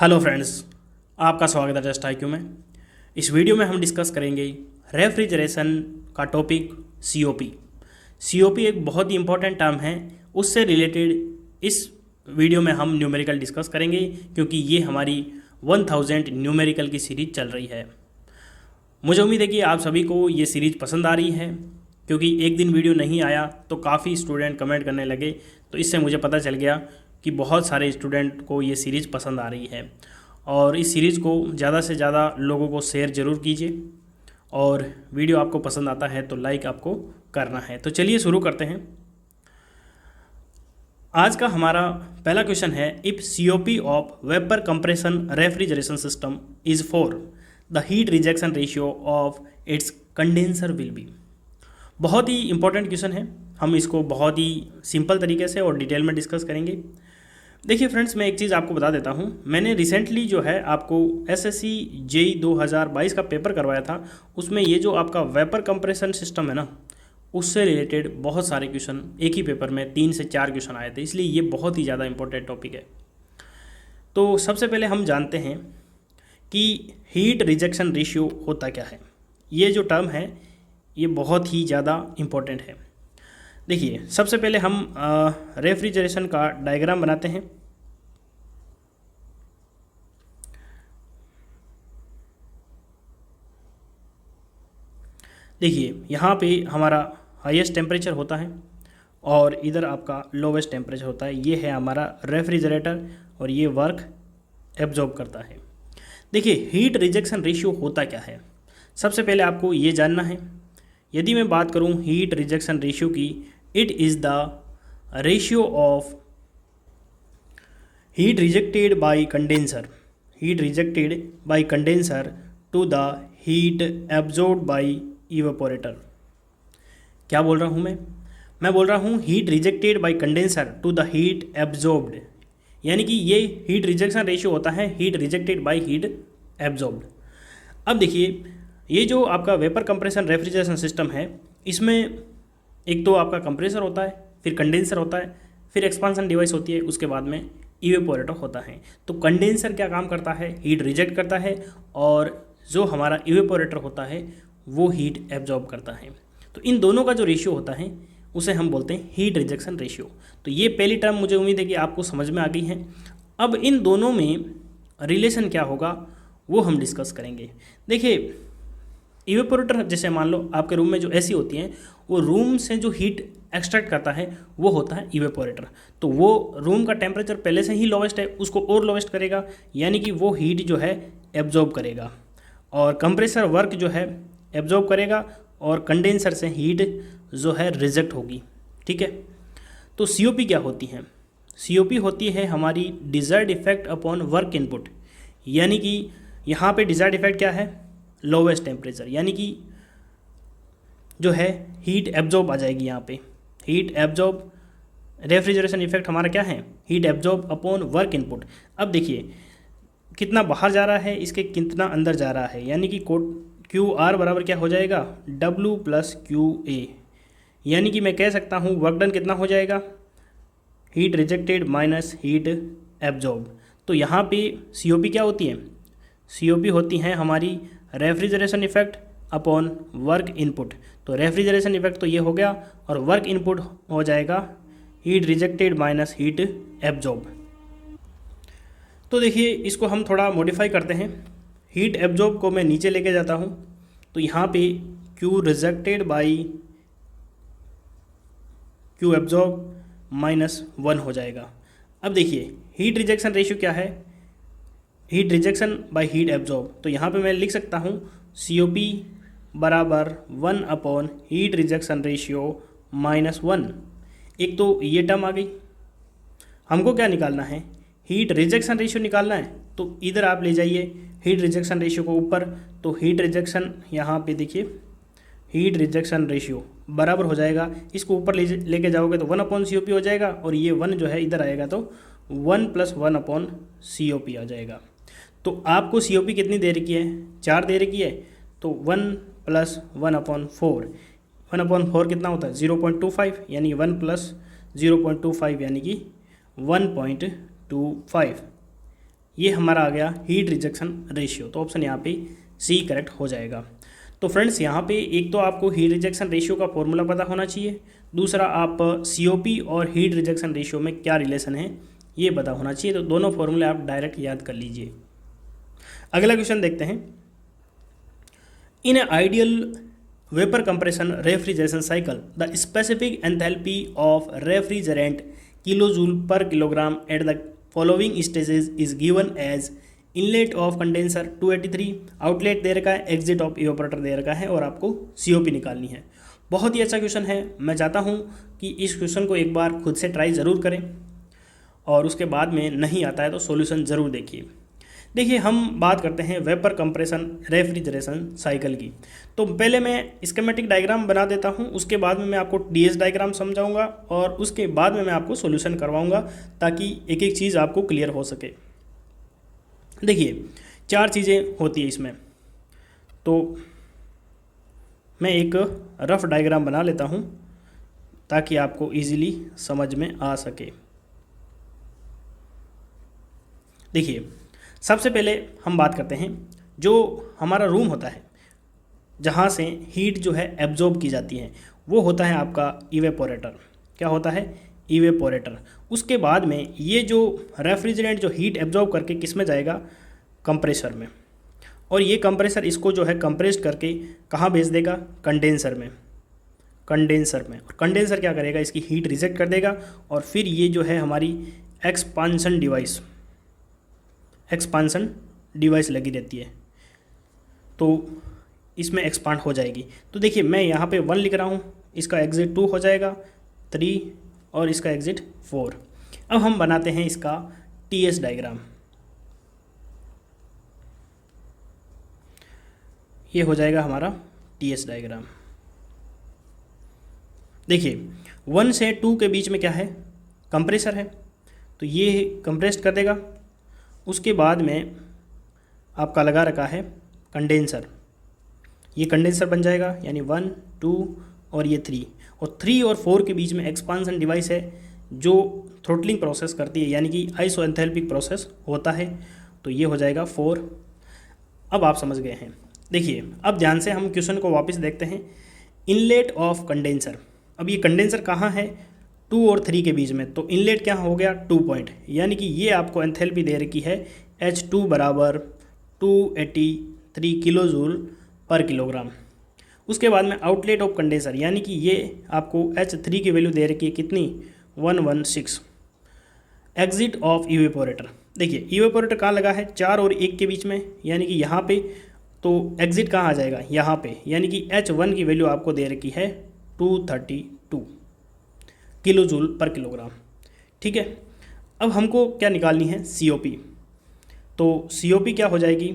Hello friends, आपका स्वागत है जस्ट IQ में। इस वीडियो में हम डिस्कस करेंगे रेफ्रिजरेशन का टॉपिक COP। COP एक बहुत ही इंपॉर्टेंट टर्म है, उससे रिलेटेड इस वीडियो में हम न्यूमेरिकल डिस्कस करेंगे क्योंकि ये हमारी 1000 न्यूमेरिकल की सीरीज चल रही है। मुझे उम्मीद है कि आप सभी को ये सीरीज पसंद आ रही है क्योंकि एक दिन वीडियो नहीं आया तो काफ़ी स्टूडेंट कमेंट करने लगे, तो इससे मुझे पता चल गया कि बहुत सारे स्टूडेंट को ये सीरीज़ पसंद आ रही है। और इस सीरीज़ को ज़्यादा से ज़्यादा लोगों को शेयर ज़रूर कीजिए, और वीडियो आपको पसंद आता है तो लाइक आपको करना है। तो चलिए शुरू करते हैं। आज का हमारा पहला क्वेश्चन है, if COP of vapour compression refrigeration system is for the heat rejection ratio of its condenser will be. बहुत ही इंपॉर्टेंट क्वेश्चन है, हम इसको बहुत ही सिंपल तरीके से और डिटेल में डिस्कस करेंगे। देखिए फ्रेंड्स, मैं एक चीज़ आपको बता देता हूँ। मैंने रिसेंटली जो है आपको SSC JEE 2022 का पेपर करवाया था, उसमें ये जो आपका वेपर कंप्रेशन सिस्टम है ना, उससे रिलेटेड बहुत सारे क्वेश्चन एक ही पेपर में 3 से 4 क्वेश्चन आए थे, इसलिए ये बहुत ही ज़्यादा इंपॉर्टेंट टॉपिक है। तो सबसे पहले हम जानते हैं कि हीट रिजेक्शन रेशियो होता क्या है। ये जो टर्म है ये बहुत ही ज़्यादा इम्पोर्टेंट है। देखिए, सबसे पहले हम रेफ्रिजरेशन का डायग्राम बनाते हैं। देखिए, यहाँ पे हमारा हाईएस्ट टेम्परेचर होता है और इधर आपका लोवेस्ट टेम्परेचर होता है। ये है हमारा रेफ्रिजरेटर और ये वर्क एब्जॉर्ब करता है। देखिए, हीट रिजेक्शन रेशियो होता क्या है, सबसे पहले आपको ये जानना है। यदि मैं बात करूँ हीट रिजेक्शन रेशियो की, it is the ratio of heat rejected by condenser to the heat absorbed by evaporator. क्या बोल रहा हूँ मैं बोल रहा हूँ heat rejected by condenser to the heat absorbed, यानी कि ये हीट रिजेक्शन रेशियो होता है heat rejected by heat absorbed. अब देखिए, ये जो आपका वेपर कंप्रेशन रेफ्रिजरेशन सिस्टम है, इसमें एक तो आपका कंप्रेसर होता है, फिर कंडेंसर होता है, फिर एक्सपांसन डिवाइस होती है, उसके बाद में इवेपोरेटर होता है। तो कंडेंसर क्या काम करता है, हीट रिजेक्ट करता है, और जो हमारा इवेपोरेटर होता है वो हीट एब्जॉर्ब करता है। तो इन दोनों का जो रेशियो होता है उसे हम बोलते हैं हीट रिजेक्शन रेशियो। तो ये पहली टर्म मुझे उम्मीद है कि आपको समझ में आ गई है। अब इन दोनों में रिलेशन क्या होगा वो हम डिस्कस करेंगे। देखिए, इवेपोरेटर जैसे मान लो आपके रूम में जो AC होती हैं, वो रूम से जो हीट एक्सट्रैक्ट करता है वो होता है इवेपोरेटर। तो वो रूम का टेम्परेचर पहले से ही लोवेस्ट है, उसको और लोवेस्ट करेगा, यानी कि वो हीट जो है एब्जॉर्ब करेगा, और कंप्रेसर वर्क जो है एब्जॉर्ब करेगा, और कंडेंसर से हीट जो है रिजेक्ट होगी। ठीक है। तो COP क्या होती है? COP होती है हमारी desired effect upon work input, यानी कि यहाँ पे डिज़ायर्ड इफेक्ट क्या है, लोवेस्ट टेम्परेचर, यानी कि जो है हीट एब्जॉर्ब आ जाएगी। यहाँ पे हीट एब्जॉर्ब, रेफ्रिजरेशन इफेक्ट हमारा क्या है, heat absorb upon work input. अब देखिए कितना बाहर जा रहा है, इसके कितना अंदर जा रहा है, यानी कि QR बराबर क्या हो जाएगा, W + QA, यानी कि मैं कह सकता हूँ वर्क डन कितना हो जाएगा, heat rejected minus heat absorb. तो यहाँ पे COP क्या होती है, COP होती हैं हमारी refrigeration effect upon work input. तो रेफ्रिजरेशन इफेक्ट तो ये हो गया, और वर्क इनपुट हो जाएगा heat rejected minus heat absorb. तो देखिए, इसको हम थोड़ा मॉडिफाई करते हैं। हीट एब्जॉर्ब को मैं नीचे लेके जाता हूँ, तो यहाँ पे Q rejected by Q absorb -1 हो जाएगा। अब देखिए, हीट रिजेक्शन रेशियो क्या है, heat rejection by heat absorb. तो यहाँ पे मैं लिख सकता हूँ COP बराबर 1 अपॉन हीट रिजेक्शन रेशियो -1। एक तो ये टर्म आ गई। हमको क्या निकालना है, हीट रिजेक्शन रेशियो निकालना है। तो इधर आप ले जाइए हीट रिजेक्शन रेशियो को ऊपर, तो हीट रिजेक्शन यहाँ पे देखिए, हीट रिजेक्शन रेशियो बराबर हो जाएगा, इसको ऊपर लेके जाओगे तो 1/COP हो जाएगा, और ये 1 जो है इधर आएगा तो 1 + 1/COP आ जाएगा। तो आपको COP कितनी दे रखी है, 4 दे रखी है, तो 1 + 1/4, 1/4 कितना होता है, 0.25, यानी 1 + 0.25 यानी कि 1.25। ये हमारा आ गया हीट रिजेक्शन रेशियो। तो ऑप्शन यहाँ पे सी करेक्ट हो जाएगा। तो फ्रेंड्स यहाँ पे एक तो आपको हीट रिजेक्शन रेशियो का फॉर्मूला पता होना चाहिए, दूसरा आप सीओपी और हीट रिजेक्शन रेशियो में क्या रिलेशन है ये पता होना चाहिए। तो दोनों फॉर्मूले आप डायरेक्ट याद कर लीजिए। अगला क्वेश्चन देखते हैं। In a ideal vapour compression refrigeration cycle the specific enthalpy of refrigerant kilojule per kilogram at the following stages is given as inlet of condenser 283, outlet दे रखा है, एग्जिट ऑफ इवेपोरेटर दे रखा है और आपको सीओपी निकालनी है। बहुत ही अच्छा क्वेश्चन है। मैं चाहता हूँ कि इस क्वेश्चन को एक बार खुद से ट्राई ज़रूर करें और उसके बाद में नहीं आता है तो सॉल्यूशन ज़रूर देखिए। देखिए हम बात करते हैं वेपर कंप्रेशन रेफ्रिजरेशन साइकिल की। तो पहले मैं स्कीमेटिक डायग्राम बना देता हूं, उसके बाद में मैं आपको डीएस डायग्राम समझाऊंगा और उसके बाद में मैं आपको सॉल्यूशन करवाऊंगा ताकि एक एक चीज़ आपको क्लियर हो सके। देखिए 4 चीज़ें होती है इसमें, तो मैं एक रफ डायग्राम बना लेता हूं ताकि आपको ईजिली समझ में आ सके। देखिए सबसे पहले हम बात करते हैं जो हमारा रूम होता है जहाँ से हीट जो है एब्जॉर्ब की जाती है, वो होता है आपका इवेपोरेटर। क्या होता है? इवेपोरेटर। उसके बाद में ये जो रेफ्रिजरेंट जो हीट एब्जॉर्ब करके किस में जाएगा? कंप्रेसर में। और ये कंप्रेसर इसको जो है कंप्रेस्ड करके कहाँ भेज देगा? कंडेंसर में। कंडेंसर में। और कंडेंसर क्या करेगा? इसकी हीट रिजेक्ट कर देगा और फिर ये जो है हमारी एक्सपांसन डिवाइस लगी रहती है तो इसमें एक्सपांड हो जाएगी। तो देखिए मैं यहाँ पे 1 लिख रहा हूँ, इसका एग्जिट 2 हो जाएगा, 3 और इसका एग्जिट 4। अब हम बनाते हैं इसका टीएस डायग्राम। ये हो जाएगा हमारा टीएस डायग्राम। देखिए 1 से 2 के बीच में क्या है? कंप्रेसर है, तो ये कंप्रेस्ड कर देगा। उसके बाद में आपका लगा रखा है कंडेंसर, ये कंडेंसर बन जाएगा, यानी 1, 2 और ये 3। और 3 और 4 के बीच में एक्सपांसन डिवाइस है जो थ्रोटलिंग प्रोसेस करती है, यानी कि आइसोएंथैल्पिक प्रोसेस होता है। तो ये हो जाएगा 4। अब आप समझ गए हैं। देखिए अब ध्यान से हम क्वेश्चन को वापस देखते हैं। इनलेट ऑफ कंडेंसर, अब ये कंडेंसर कहाँ है? 2 और 3 के बीच में। तो इनलेट क्या हो गया? 2 पॉइंट, यानी कि ये आपको एंथैल्पी दे रखी है H2 बराबर 283 किलोजूल पर किलोग्राम। उसके बाद में आउटलेट ऑफ कंडेंसर, यानी कि ये आपको H3 की वैल्यू दे रखी है कितनी? 116। एग्जिट ऑफ इवेपोरेटर, देखिए इवेपोरेटर कहाँ लगा है? 4 और 1 के बीच में, यानी कि यहाँ पे। तो एग्जिट कहाँ आ जाएगा? यहाँ पे, यानी कि H1 की वैल्यू आपको दे रखी है 232 किलोजूल पर किलोग्राम। ठीक है। अब हमको क्या निकालनी है? सीओपी। तो सीओपी क्या हो जाएगी?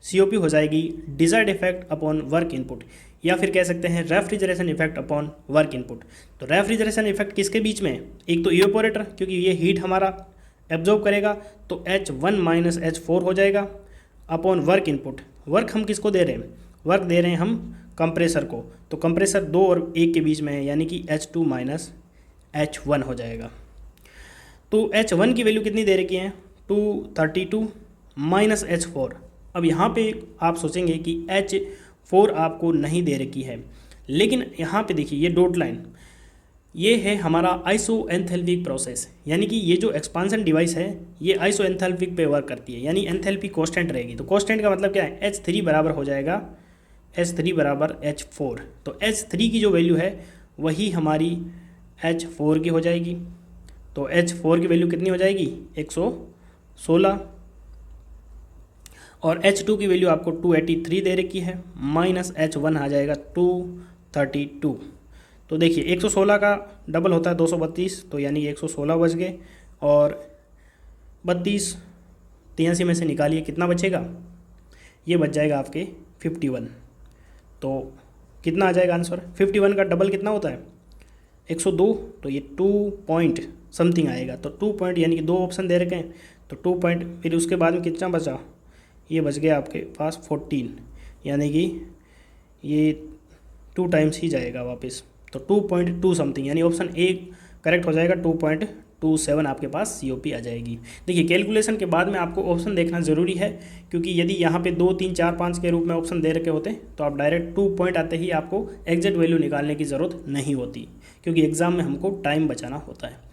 सीओपी हो जाएगी desired effect upon work input, या फिर कह सकते हैं refrigeration effect upon work input. तो रेफ्रिजरेशन इफेक्ट किसके बीच में? एक तो इवेपोरेटर, क्योंकि ये हीट हमारा एब्जॉर्ब करेगा, तो H1 माइनस H4 हो जाएगा अपॉन वर्क इनपुट। वर्क हम किसको दे रहे हैं? वर्क दे रहे हैं हम कंप्रेसर को। तो कंप्रेसर 2 और 1 के बीच में है, यानी कि H2 माइनस H1 हो जाएगा। तो H1 की वैल्यू कितनी दे रखी है? 232 माइनस H4। अब यहाँ पे आप सोचेंगे कि H4 आपको नहीं दे रखी है, लेकिन यहाँ पे देखिए ये डॉट लाइन, ये है हमारा आइसोएंथैल्पिक प्रोसेस, यानी कि ये जो एक्सपांसन डिवाइस है ये आइसोएंथैल्पिक पे वर्क करती है, यानी एंथैल्पी कांस्टेंट रहेगी। तो कांस्टेंट का मतलब क्या है? H3 बराबर हो जाएगा H3 बराबर H4। तो H3 की जो वैल्यू है वही हमारी H4 की हो जाएगी। तो H4 की वैल्यू कितनी हो जाएगी? 116। और H2 की वैल्यू आपको 283 दे रखी है, माइनस H1 आ जाएगा 232। तो देखिए 116 का डबल होता है 232, तो यानी 116 बच गए। और 32 83 में से निकालिए, कितना बचेगा? ये बच जाएगा आपके 51। तो कितना आ जाएगा आंसर? 51 का डबल कितना होता है? 102। तो ये 2 पॉइंट समथिंग आएगा। तो 2 पॉइंट, यानी कि 2 ऑप्शन दे रखे हैं, तो 2 पॉइंट, फिर उसके बाद में कितना बचा? ये बच गया आपके पास 14, यानी कि ये 2 टाइम्स ही जाएगा वापस। तो 2.2 समथिंग, यानी ऑप्शन ए करेक्ट हो जाएगा 2.2। 27 आपके पास COP आ जाएगी। देखिए कैलकुलेशन के बाद में आपको ऑप्शन देखना ज़रूरी है, क्योंकि यदि यहाँ पे 2, 3, 4, 5 के रूप में ऑप्शन दे रखे होते तो आप डायरेक्ट 2 पॉइंट आते ही आपको एग्जैक्ट वैल्यू निकालने की ज़रूरत नहीं होती, क्योंकि एग्ज़ाम में हमको टाइम बचाना होता है।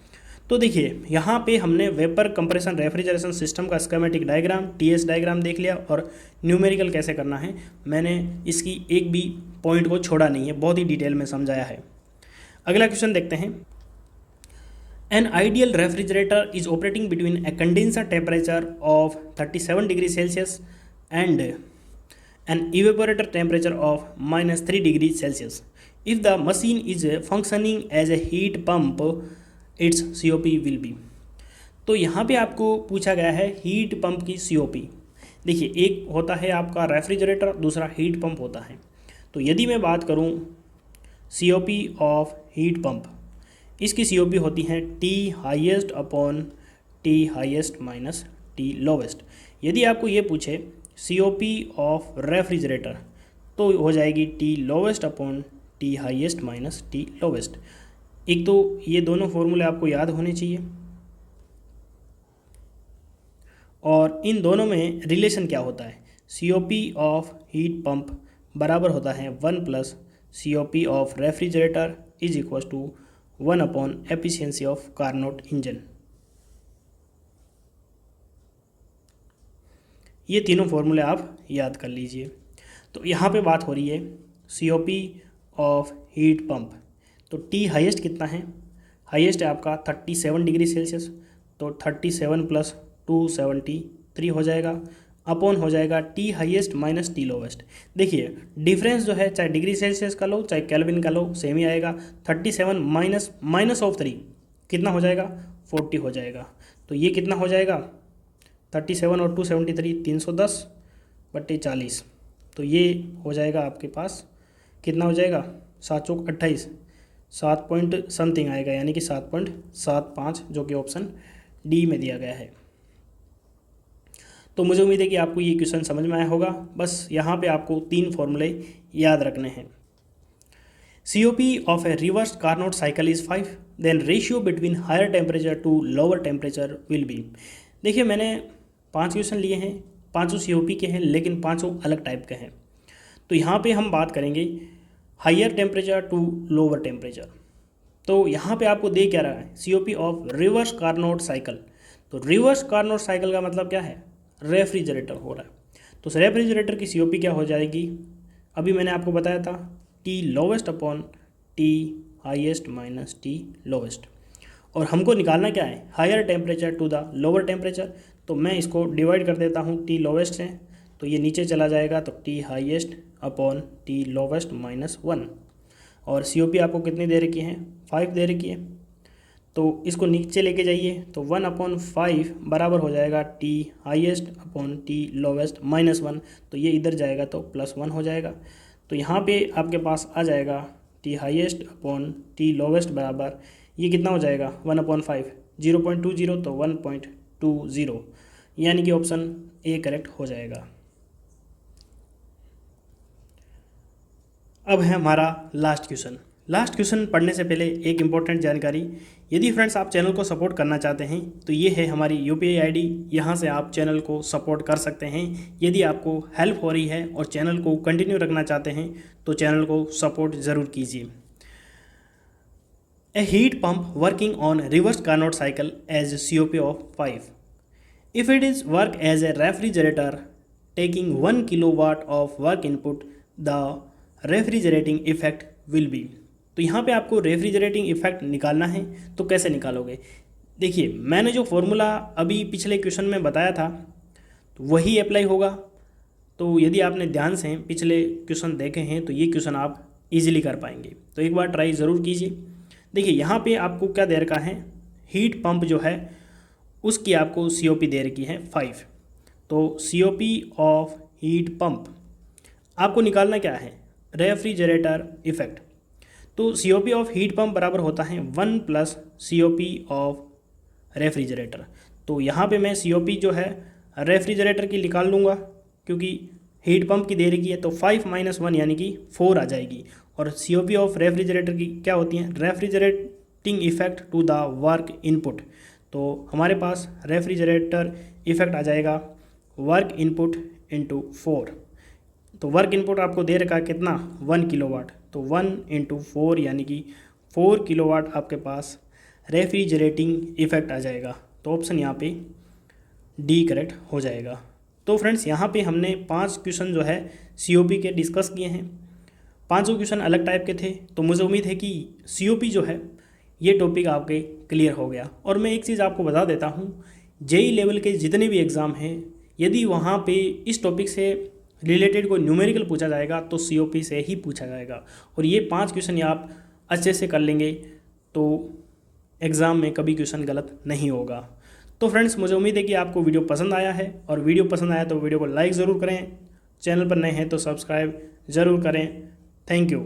तो देखिए यहाँ पे हमने वेपर कंप्रेशन रेफ्रिजरेशन सिस्टम का स्कीमेटिक डायग्राम, TS डायग्राम देख लिया, और न्यूमेरिकल कैसे करना है मैंने इसकी एक भी पॉइंट को छोड़ा नहीं है, बहुत ही डिटेल में समझाया है। अगला क्वेश्चन देखते हैं। An ideal refrigerator is operating between a condenser temperature of 37 degree Celsius and an evaporator temperature of -3 degree Celsius. If the machine is functioning as a heat pump its COP will be. तो यहाँ पे आपको पूछा गया है heat pump की COP। देखिए एक होता है आपका रेफ्रिजरेटर, दूसरा हीट पंप होता है। तो यदि मैं बात करूँ COP ऑफ हीट पंप, इसकी COP होती है T highest upon T highest minus T lowest. यदि आपको ये पूछे COP ऑफ रेफ्रिजरेटर तो हो जाएगी T lowest upon T highest minus T lowest. एक तो ये दोनों फॉर्मूले आपको याद होने चाहिए, और इन दोनों में रिलेशन क्या होता है, COP ऑफ हीट पंप बराबर होता है 1 plus COP of refrigerator is equal to 1 upon efficiency of Carnot engine. ये तीनों फॉर्मूले आप याद कर लीजिए। तो यहाँ पे बात हो रही है COP ऑफ हीट पंप। तो T हाईएस्ट कितना है, हाईएस्ट है आपका 37 डिग्री सेल्सियस, तो 37 प्लस 273 हो जाएगा, अपॉन हो जाएगा T highest minus T lowest. देखिए डिफरेंस जो है चाहे डिग्री सेल्सियस का लो चाहे केल्विन का लो सेम ही आएगा। 37 माइनस ऑफ 3 कितना हो जाएगा, 40 हो जाएगा। तो ये कितना हो जाएगा, 37 और 273 310 बट्टे 40। तो ये हो जाएगा आपके पास कितना हो जाएगा, 7 चौक 28, 7 पॉइंट समथिंग आएगा, यानी कि 7.75, जो कि ऑप्शन डी में दिया गया है। तो मुझे उम्मीद है कि आपको ये क्वेश्चन समझ में आया होगा। बस यहाँ पे आपको 3 फॉर्मूले याद रखने हैं। COP of a reverse Carnot cycle is 5, then ratio between higher temperature to lower temperature will be. देखिए मैंने 5 क्वेश्चन लिए हैं, पाँचों COP के हैं, लेकिन पाँचों अलग टाइप के हैं। तो यहाँ पे हम बात करेंगे higher temperature to lower temperature. तो यहाँ पे आपको दे क्या रहा है, COP of reverse Carnot cycle. तो रिवर्स कार्नोट साइकिल का मतलब क्या है, रेफ्रिजरेटर हो रहा है। तो रेफ्रिजरेटर की COP क्या हो जाएगी, अभी मैंने आपको बताया था T lowest upon T highest minus T lowest. और हमको निकालना क्या है, higher temperature to the lower temperature. तो मैं इसको डिवाइड कर देता हूँ T लोवेस्ट से, तो ये नीचे चला जाएगा, तो T highest upon T lowest minus 1। और COP आपको कितनी दे रखी है, 5 दे रखी है। तो इसको नीचे लेके जाइए, तो 1/5 बराबर हो जाएगा T highest upon T lowest minus 1। तो ये इधर जाएगा तो +1 हो जाएगा। तो यहाँ पे आपके पास आ जाएगा T highest upon T lowest बराबर, ये कितना हो जाएगा 1/5, 0.20 तो 1.20, यानी कि ऑप्शन ए करेक्ट हो जाएगा। अब है हमारा लास्ट क्वेश्चन। लास्ट क्वेश्चन पढ़ने से पहले एक इम्पॉर्टेंट जानकारी, यदि फ्रेंड्स आप चैनल को सपोर्ट करना चाहते हैं तो ये है हमारी UPI ID, यहाँ से आप चैनल को सपोर्ट कर सकते हैं। यदि आपको हेल्प हो रही है और चैनल को कंटिन्यू रखना चाहते हैं तो चैनल को सपोर्ट ज़रूर कीजिए। A heat pump working on reverse Carnot cycle as COP of 5. If it is work as a refrigerator taking 1 kilowatt of work input, the refrigerating effect will be। तो यहाँ पे आपको रेफ्रिजरेटिंग इफेक्ट निकालना है, तो कैसे निकालोगे, देखिए मैंने जो फॉर्मूला अभी पिछले क्वेश्चन में बताया था तो वही अप्लाई होगा। तो यदि आपने ध्यान से पिछले क्वेश्चन देखे हैं तो ये क्वेश्चन आप इजीली कर पाएंगे। तो एक बार ट्राई ज़रूर कीजिए। देखिए यहाँ पे आपको क्या दे रखा है, हीट पंप जो है उसकी आपको COP दे रखी है 5। तो COP ऑफ हीट पंप आपको निकालना क्या है, रेफ्रिजरेटर इफेक्ट। तो COP ऑफ हीट पंप बराबर होता है 1 प्लस COP ऑफ रेफ्रिजरेटर। तो यहाँ पे मैं COP जो है रेफ्रिजरेटर की निकाल लूँगा, क्योंकि हीट पंप की दे रखी है, तो 5 - 1 यानी कि 4 आ जाएगी। और COP ऑफ रेफ्रिजरेटर की क्या होती है, refrigerating effect to the work input. तो हमारे पास रेफ्रिजरेटर इफेक्ट आ जाएगा वर्क इनपुट इंटू 4। तो वर्क इनपुट आपको दे रखा है कितना 1 किलोवाट, तो 1 इंटू 4 यानी कि 4 किलोवाट आपके पास रेफ्रिजरेटिंग इफेक्ट आ जाएगा। तो ऑप्शन यहाँ पे डी करेक्ट हो जाएगा। तो फ्रेंड्स यहाँ पे हमने 5 क्वेश्चन जो है COP के डिस्कस किए हैं। 5 क्वेश्चन अलग टाइप के थे, तो मुझे उम्मीद है कि COP जो है ये टॉपिक आपके क्लियर हो गया। और मैं एक चीज़ आपको बता देता हूँ, JEE लेवल के जितने भी एग्ज़ाम हैं यदि वहाँ पे इस टॉपिक से रिलेटेड कोई न्यूमेरिकल पूछा जाएगा तो COP से ही पूछा जाएगा। और ये 5 क्वेश्चन आप अच्छे से कर लेंगे तो एग्ज़ाम में कभी क्वेश्चन गलत नहीं होगा। तो फ्रेंड्स मुझे उम्मीद है कि आपको वीडियो पसंद आया है, और वीडियो पसंद आया तो वीडियो को लाइक ज़रूर करें, चैनल पर नए हैं तो सब्सक्राइब ज़रूर करें। Thank you.